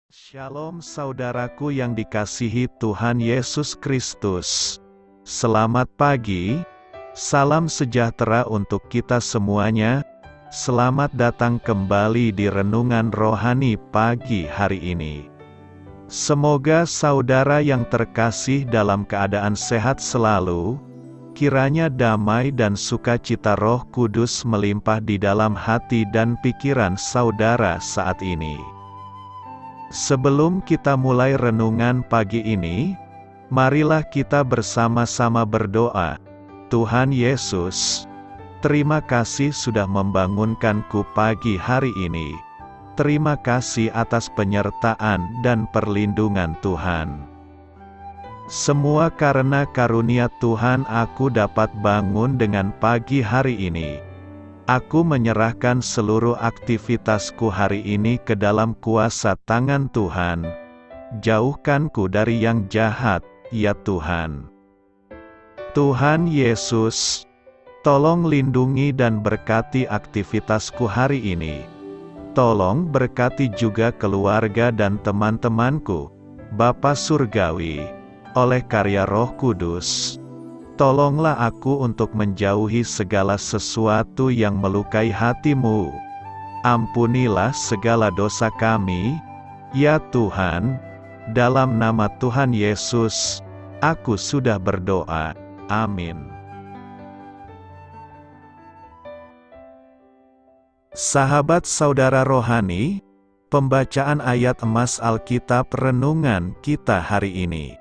Shalom saudaraku yang dikasihi Tuhan Yesus Kristus. Selamat pagi, salam sejahtera untuk kita semuanya. Selamat datang kembali di Renungan Rohani pagi hari ini. Semoga saudara yang terkasih dalam keadaan sehat selalu, kiranya damai dan sukacita Roh Kudus melimpah di dalam hati dan pikiran saudara saat ini. Sebelum kita mulai renungan pagi ini, marilah kita bersama-sama berdoa. Tuhan Yesus, terima kasih sudah membangunkanku pagi hari ini. Terima kasih atas penyertaan dan perlindungan Tuhan. Semua karena karunia Tuhan aku dapat bangun dengan pagi hari ini. Aku menyerahkan seluruh aktivitasku hari ini ke dalam kuasa tangan Tuhan. Jauhkanku dari yang jahat, ya Tuhan. Tuhan Yesus, tolong lindungi dan berkati aktivitasku hari ini. Tolong berkati juga keluarga dan teman-temanku, Bapa Surgawi, oleh karya Roh Kudus. Tolonglah aku untuk menjauhi segala sesuatu yang melukai hati-Mu. Ampunilah segala dosa kami, ya Tuhan. Dalam nama Tuhan Yesus, aku sudah berdoa. Amin. Sahabat saudara rohani, pembacaan ayat emas Alkitab renungan kita hari ini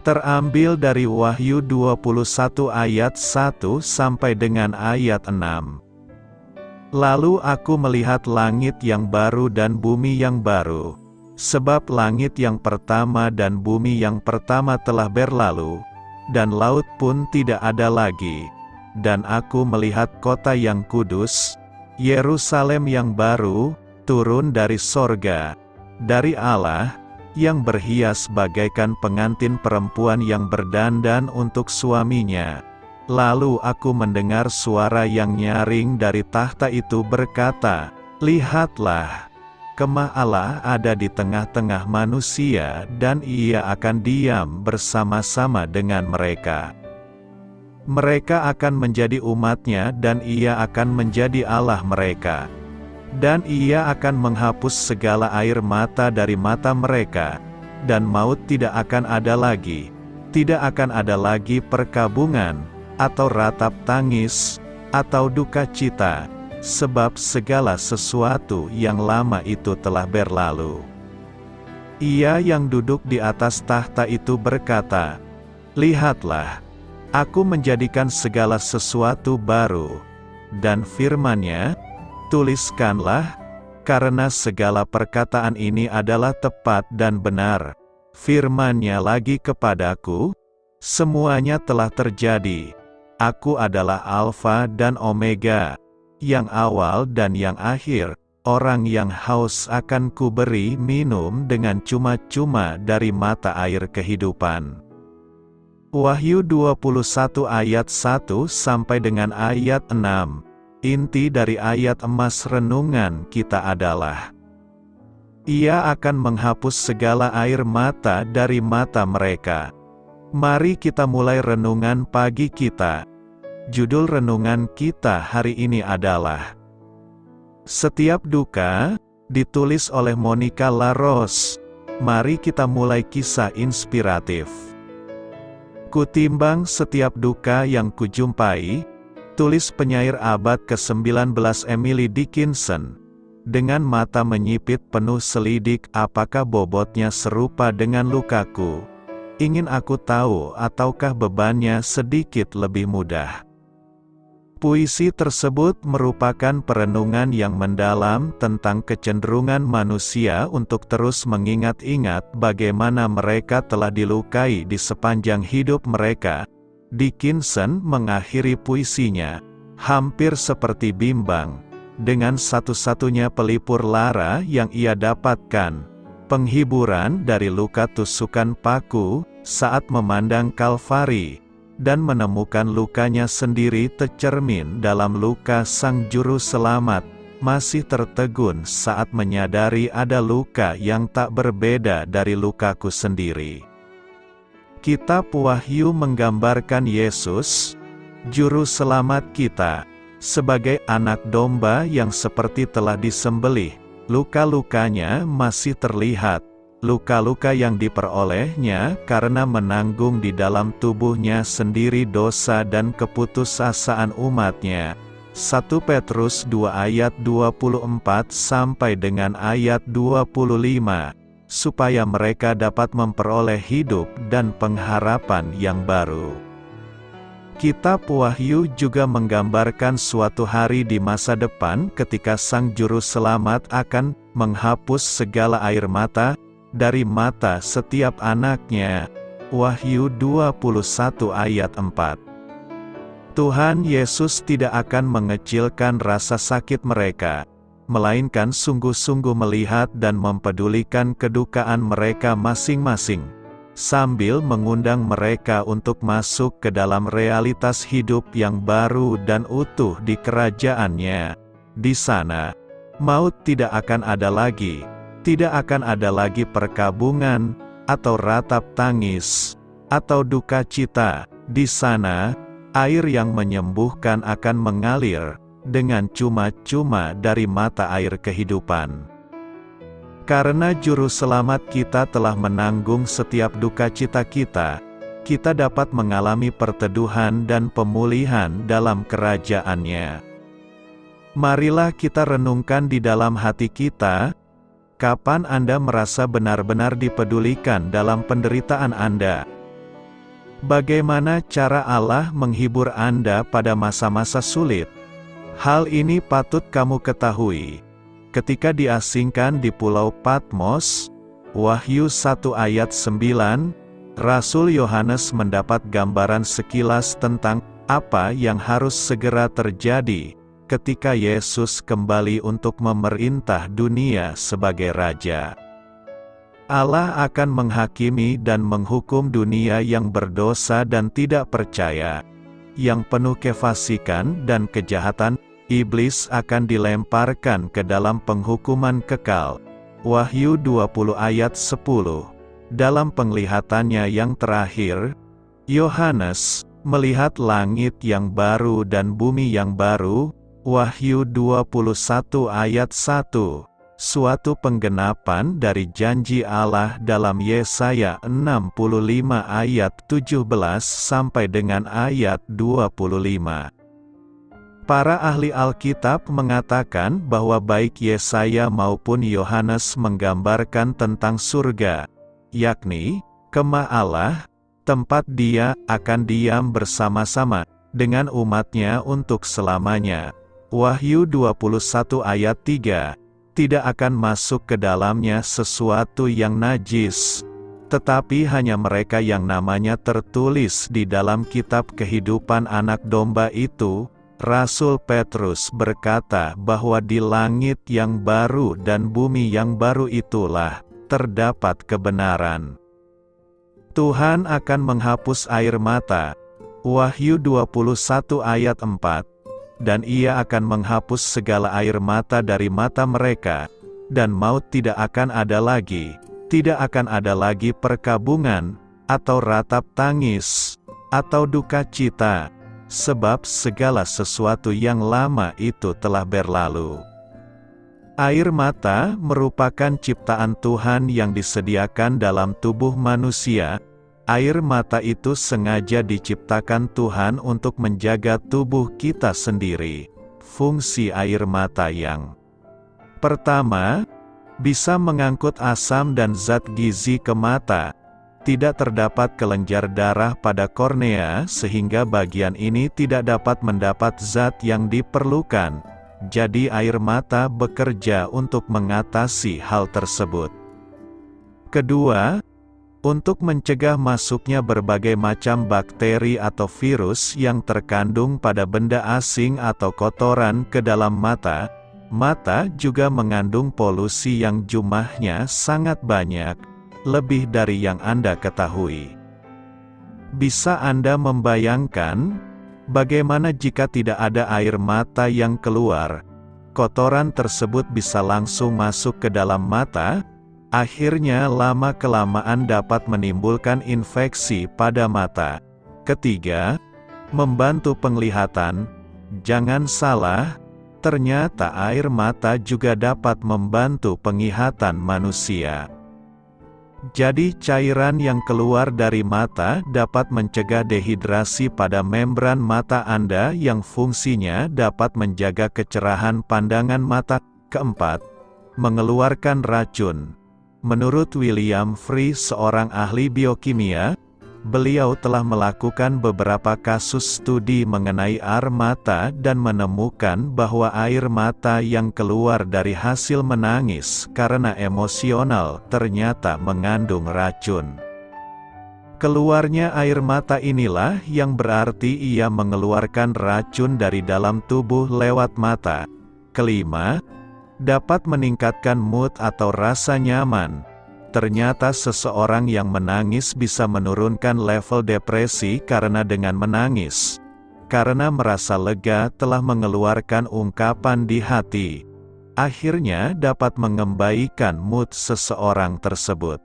terambil dari Wahyu 21 ayat 1 sampai dengan ayat 6. Lalu aku melihat langit yang baru dan bumi yang baru, sebab langit yang pertama dan bumi yang pertama telah berlalu, dan laut pun tidak ada lagi. Dan aku melihat kota yang kudus, Yerusalem yang baru, turun dari sorga, dari Allah, yang berhias bagaikan pengantin perempuan yang berdandan untuk suaminya. Lalu aku mendengar suara yang nyaring dari tahta itu berkata, "Lihatlah, kemah Allah ada di tengah-tengah manusia dan Ia akan diam bersama-sama dengan mereka. Mereka akan menjadi umat-Nya dan Ia akan menjadi Allah mereka. Dan Ia akan menghapus segala air mata dari mata mereka, dan maut tidak akan ada lagi. Tidak akan ada lagi perkabungan, atau ratap tangis, atau duka cita, sebab segala sesuatu yang lama itu telah berlalu." Ia yang duduk di atas tahta itu berkata, "Lihatlah, aku menjadikan segala sesuatu baru." Dan firman-Nya, "Tuliskanlah, karena segala perkataan ini adalah tepat dan benar." Firman-Nya lagi kepadaku, "Semuanya telah terjadi. Aku adalah Alfa dan Omega, yang awal dan yang akhir. Orang yang haus akan kuberi minum dengan cuma-cuma dari mata air kehidupan." Wahyu 21 ayat 1 sampai dengan ayat 6. Inti dari ayat emas renungan kita adalah, Ia akan menghapus segala air mata dari mata mereka. Mari kita mulai renungan pagi kita. Judul renungan kita hari ini adalah Setiap Duka, ditulis oleh Monica Laros. Mari kita mulai kisah inspiratif. Kutimbang setiap duka yang kujumpai, tulis penyair abad ke-19 Emily Dickinson. Dengan mata menyipit penuh selidik, apakah bobotnya serupa dengan lukaku? Ingin aku tahu, ataukah bebannya sedikit lebih mudah? Puisi tersebut merupakan perenungan yang mendalam tentang kecenderungan manusia untuk terus mengingat-ingat bagaimana mereka telah dilukai di sepanjang hidup mereka. Dickinson mengakhiri puisinya, hampir seperti bimbang, dengan satu-satunya pelipur lara yang ia dapatkan, penghiburan dari luka tusukan paku, saat memandang Kalvari, dan menemukan lukanya sendiri tercermin dalam luka Sang Juru Selamat, masih tertegun saat menyadari ada luka yang tak berbeda dari lukaku sendiri. Kitab Wahyu menggambarkan Yesus, Juru Selamat kita, sebagai anak domba yang seperti telah disembelih. Luka-lukanya masih terlihat, luka-luka yang diperolehnya karena menanggung di dalam tubuhnya sendiri dosa dan keputusasaan umatnya. 1 Petrus 2 ayat 24 sampai dengan ayat 25, supaya mereka dapat memperoleh hidup dan pengharapan yang baru. Kitab Wahyu juga menggambarkan suatu hari di masa depan ketika Sang Juru Selamat akan menghapus segala air mata dari mata setiap anaknya. Wahyu 21 ayat 4. Tuhan Yesus tidak akan mengecilkan rasa sakit mereka, melainkan sungguh-sungguh melihat dan mempedulikan kedukaan mereka masing-masing, sambil mengundang mereka untuk masuk ke dalam realitas hidup yang baru dan utuh di kerajaannya. Di sana, maut tidak akan ada lagi, tidak akan ada lagi perkabungan, atau ratap tangis, atau duka cita. Di sana, air yang menyembuhkan akan mengalir dengan cuma-cuma dari mata air kehidupan. Karena Juru Selamat kita telah menanggung setiap duka cita kita, kita dapat mengalami perteduhan dan pemulihan dalam kerajaan-Nya. Marilah kita renungkan di dalam hati kita, kapan Anda merasa benar-benar dipedulikan dalam penderitaan Anda? Bagaimana cara Allah menghibur Anda pada masa-masa sulit? Hal ini patut kamu ketahui. Ketika diasingkan di Pulau Patmos, Wahyu 1 ayat 9, Rasul Yohanes mendapat gambaran sekilas tentang apa yang harus segera terjadi ketika Yesus kembali untuk memerintah dunia sebagai Raja. Allah akan menghakimi dan menghukum dunia yang berdosa dan tidak percaya, yang penuh kefasikan dan kejahatan. Iblis akan dilemparkan ke dalam penghukuman kekal. Wahyu 20 ayat 10. Dalam penglihatannya yang terakhir, Yohanes melihat langit yang baru dan bumi yang baru. Wahyu 21 ayat 1. Suatu penggenapan dari janji Allah dalam Yesaya 65 ayat 17 sampai dengan ayat 25. Para ahli Alkitab mengatakan bahwa baik Yesaya maupun Yohanes menggambarkan tentang surga, yakni, kemah Allah, tempat Dia akan diam bersama-sama dengan umatnya untuk selamanya. Wahyu 21 ayat 3, tidak akan masuk ke dalamnya sesuatu yang najis, tetapi hanya mereka yang namanya tertulis di dalam kitab kehidupan anak domba itu. Rasul Petrus berkata bahwa di langit yang baru dan bumi yang baru itulah terdapat kebenaran. Tuhan akan menghapus air mata. Wahyu 21 ayat 4. Dan Ia akan menghapus segala air mata dari mata mereka, dan maut tidak akan ada lagi, tidak akan ada lagi perkabungan, atau ratap tangis, atau duka cita. Sebab segala sesuatu yang lama itu telah berlalu. Air mata merupakan ciptaan Tuhan yang disediakan dalam tubuh manusia. Air mata itu sengaja diciptakan Tuhan untuk menjaga tubuh kita sendiri. Fungsi air mata yang pertama, bisa mengangkut asam dan zat gizi ke mata. Tidak terdapat kelenjar darah pada kornea sehingga bagian ini tidak dapat mendapat zat yang diperlukan. Jadi air mata bekerja untuk mengatasi hal tersebut. Kedua, untuk mencegah masuknya berbagai macam bakteri atau virus yang terkandung pada benda asing atau kotoran ke dalam mata. Mata juga mengandung polusi yang jumlahnya sangat banyak, lebih dari yang Anda ketahui. Bisa Anda membayangkan, bagaimana jika tidak ada air mata yang keluar? kotoran tersebut bisa langsung masuk ke dalam mata, akhirnya lama-kelamaan dapat menimbulkan infeksi pada mata. Ketiga, membantu penglihatan. Jangan salah, ternyata air mata juga dapat membantu penglihatan manusia. Jadi cairan yang keluar dari mata dapat mencegah dehidrasi pada membran mata Anda yang fungsinya dapat menjaga kecerahan pandangan mata. Keempat, mengeluarkan racun. Menurut William Free, seorang ahli biokimia, beliau telah melakukan beberapa kasus studi mengenai air mata dan menemukan bahwa air mata yang keluar dari hasil menangis karena emosional ternyata mengandung racun. Keluarnya air mata inilah yang berarti ia mengeluarkan racun dari dalam tubuh lewat mata. Kelima, dapat meningkatkan mood atau rasa nyaman. Ternyata seseorang yang menangis bisa menurunkan level depresi karena dengan menangis. Karena merasa lega telah mengeluarkan ungkapan di hati. Akhirnya dapat mengembalikan mood seseorang tersebut.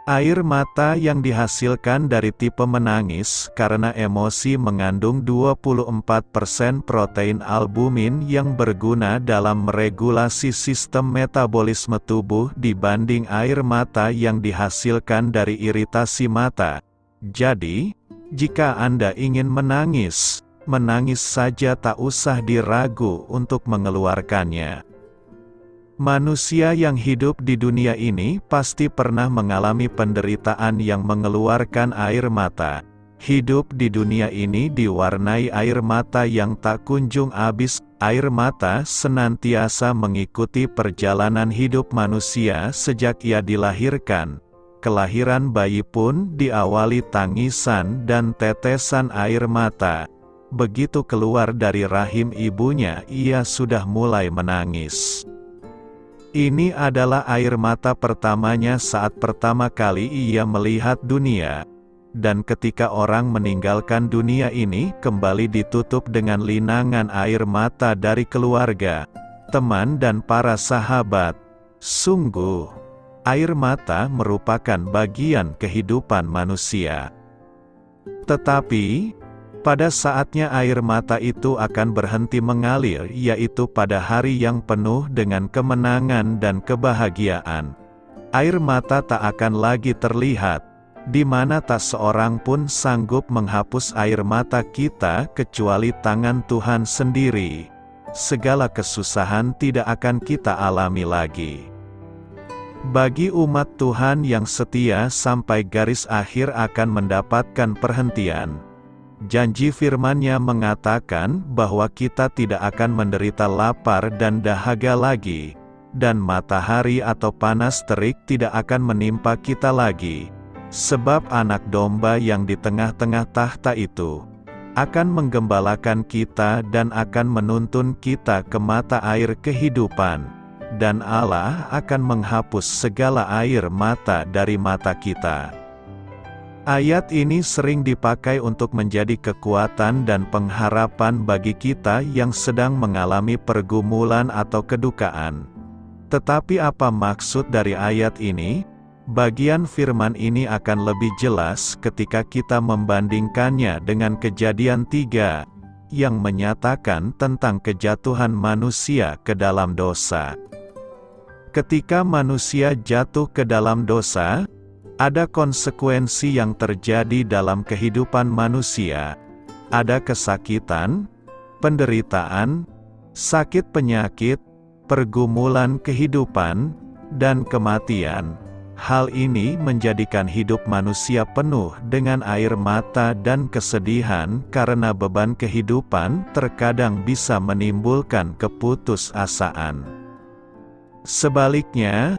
Air mata yang dihasilkan dari tipe menangis karena emosi mengandung 24% protein albumin yang berguna dalam meregulasi sistem metabolisme tubuh dibanding air mata yang dihasilkan dari iritasi mata. Jadi, jika Anda ingin menangis, menangis saja, tak usah diragu untuk mengeluarkannya. Manusia yang hidup di dunia ini pasti pernah mengalami penderitaan yang mengeluarkan air mata. Hidup di dunia ini diwarnai air mata yang tak kunjung habis. Air mata senantiasa mengikuti perjalanan hidup manusia sejak ia dilahirkan. Kelahiran bayi pun diawali tangisan dan tetesan air mata. Begitu keluar dari rahim ibunya, ia sudah mulai menangis. Ini adalah air mata pertamanya saat pertama kali ia melihat dunia. Dan ketika orang meninggalkan dunia ini, kembali ditutup dengan linangan air mata dari keluarga, teman dan para sahabat. Sungguh, air mata merupakan bagian kehidupan manusia. Tetapi, pada saatnya air mata itu akan berhenti mengalir, yaitu pada hari yang penuh dengan kemenangan dan kebahagiaan. Air mata tak akan lagi terlihat, di mana tak seorang pun sanggup menghapus air mata kita kecuali tangan Tuhan sendiri. Segala kesusahan tidak akan kita alami lagi. Bagi umat Tuhan yang setia sampai garis akhir akan mendapatkan perhentian. Janji firman-Nya mengatakan bahwa kita tidak akan menderita lapar dan dahaga lagi, dan matahari atau panas terik tidak akan menimpa kita lagi. Sebab anak domba yang di tengah-tengah tahta itu akan menggembalakan kita dan akan menuntun kita ke mata air kehidupan, dan Allah akan menghapus segala air mata dari mata kita. Ayat ini sering dipakai untuk menjadi kekuatan dan pengharapan bagi kita yang sedang mengalami pergumulan atau kedukaan. Tetapi apa maksud dari ayat ini? Bagian firman ini akan lebih jelas ketika kita membandingkannya dengan Kejadian 3, yang menyatakan tentang kejatuhan manusia ke dalam dosa. Ketika manusia jatuh ke dalam dosa, ada konsekuensi yang terjadi dalam kehidupan manusia. Ada kesakitan, penderitaan, sakit penyakit, pergumulan kehidupan, dan kematian. Hal ini menjadikan hidup manusia penuh dengan air mata dan kesedihan karena beban kehidupan terkadang bisa menimbulkan keputusasaan. Sebaliknya,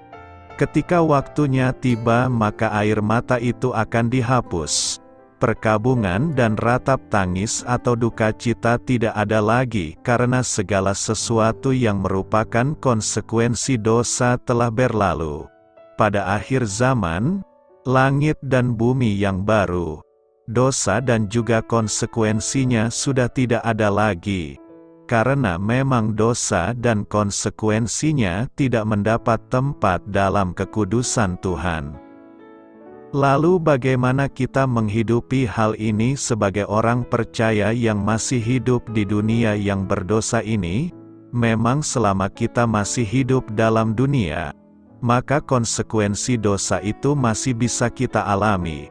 ketika waktunya tiba maka air mata itu akan dihapus. Perkabungan dan ratap tangis atau duka cita tidak ada lagi karena segala sesuatu yang merupakan konsekuensi dosa telah berlalu. Pada akhir zaman, langit dan bumi yang baru, dosa dan juga konsekuensinya sudah tidak ada lagi. karena memang dosa dan konsekuensinya tidak mendapat tempat dalam kekudusan Tuhan. Lalu bagaimana kita menghidupi hal ini sebagai orang percaya yang masih hidup di dunia yang berdosa ini? Memang selama kita masih hidup dalam dunia, maka konsekuensi dosa itu masih bisa kita alami.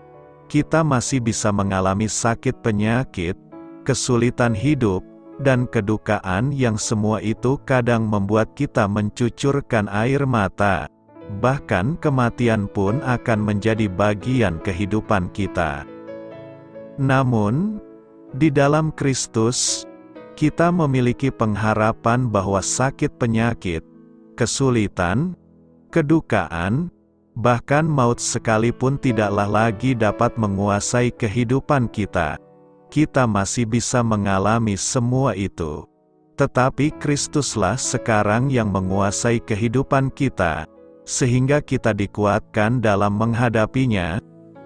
Kita masih bisa mengalami sakit penyakit, kesulitan hidup, dan kedukaan yang semua itu kadang membuat kita mencucurkan air mata. Bahkan kematian pun akan menjadi bagian kehidupan kita. Namun, di dalam Kristus, kita memiliki pengharapan bahwa sakit penyakit, kesulitan, kedukaan, bahkan maut sekalipun tidaklah lagi dapat menguasai kehidupan kita. Kita masih bisa mengalami semua itu. Tetapi Kristuslah sekarang yang menguasai kehidupan kita, sehingga kita dikuatkan dalam menghadapinya.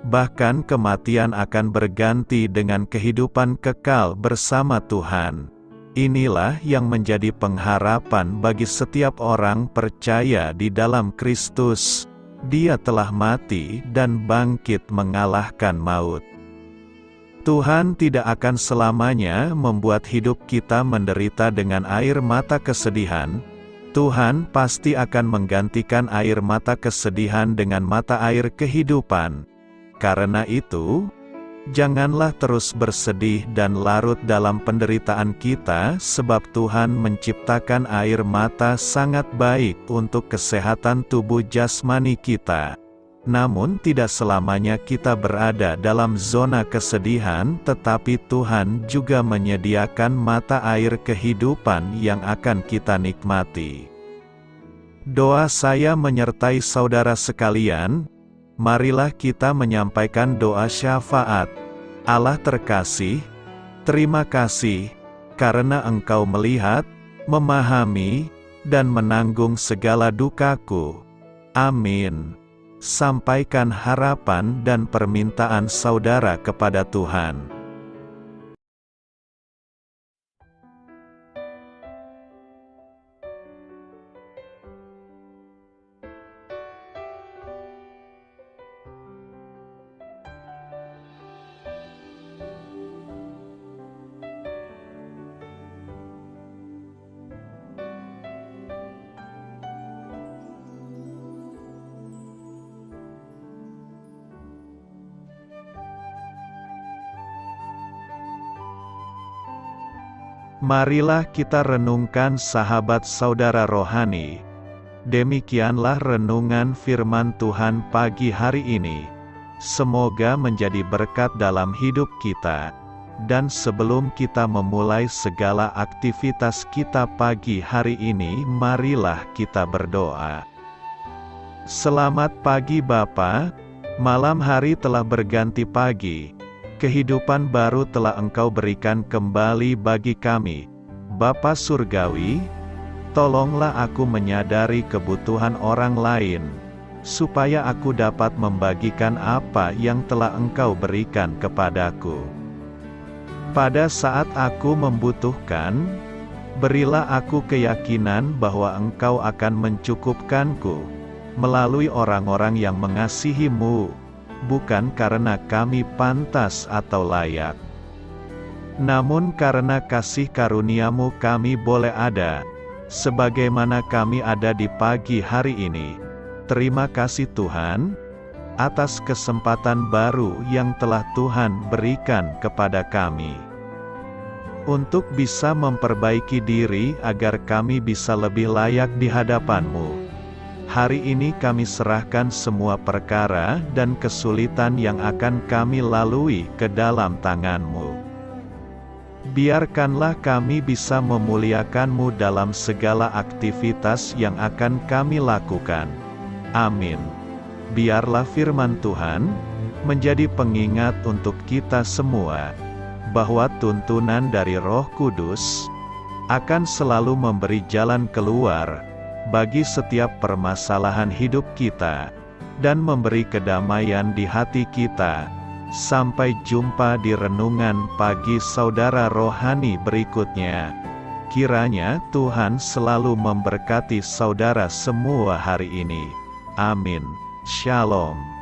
Bahkan kematian akan berganti dengan kehidupan kekal bersama Tuhan. Inilah yang menjadi pengharapan bagi setiap orang percaya di dalam Kristus. Dia telah mati dan bangkit mengalahkan maut. Tuhan tidak akan selamanya membuat hidup kita menderita dengan air mata kesedihan. Tuhan pasti akan menggantikan air mata kesedihan dengan mata air kehidupan. Karena itu, janganlah terus bersedih dan larut dalam penderitaan kita, sebab Tuhan menciptakan air mata sangat baik untuk kesehatan tubuh jasmani kita. Namun tidak selamanya kita berada dalam zona kesedihan, tetapi Tuhan juga menyediakan mata air kehidupan yang akan kita nikmati. Doa saya menyertai saudara sekalian. Marilah kita menyampaikan doa syafaat. Allah terkasih, terima kasih, karena Engkau melihat, memahami, dan menanggung segala dukaku. Amin. Sampaikan harapan dan permintaan saudara kepada Tuhan. Marilah kita renungkan sahabat saudara rohani. Demikianlah renungan firman Tuhan pagi hari ini. Semoga menjadi berkat dalam hidup kita. Dan sebelum kita memulai segala aktivitas kita pagi hari ini, marilah kita berdoa. Selamat pagi Bapa, malam hari telah berganti pagi. Kehidupan baru telah Engkau berikan kembali bagi kami. Bapa Surgawi, tolonglah aku menyadari kebutuhan orang lain, supaya aku dapat membagikan apa yang telah Engkau berikan kepadaku. Pada saat aku membutuhkan, berilah aku keyakinan bahwa Engkau akan mencukupkanku, melalui orang-orang yang mengasihi-Mu, bukan karena kami pantas atau layak, namun karena kasih karunia-Mu kami boleh ada, sebagaimana kami ada di pagi hari ini. Terima kasih Tuhan, atas kesempatan baru yang telah Tuhan berikan kepada kami, untuk bisa memperbaiki diri agar kami bisa lebih layak di hadapan-Mu. Hari ini kami serahkan semua perkara dan kesulitan yang akan kami lalui ke dalam tangan-Mu. Biarkanlah kami bisa memuliakan-Mu dalam segala aktivitas yang akan kami lakukan. Amin. Biarlah firman Tuhan menjadi pengingat untuk kita semua, bahwa tuntunan dari Roh Kudus akan selalu memberi jalan keluar bagi setiap permasalahan hidup kita, dan memberi kedamaian di hati kita. Sampai jumpa di renungan pagi saudara rohani berikutnya. Kiranya Tuhan selalu memberkati saudara semua hari ini. Amin. Shalom.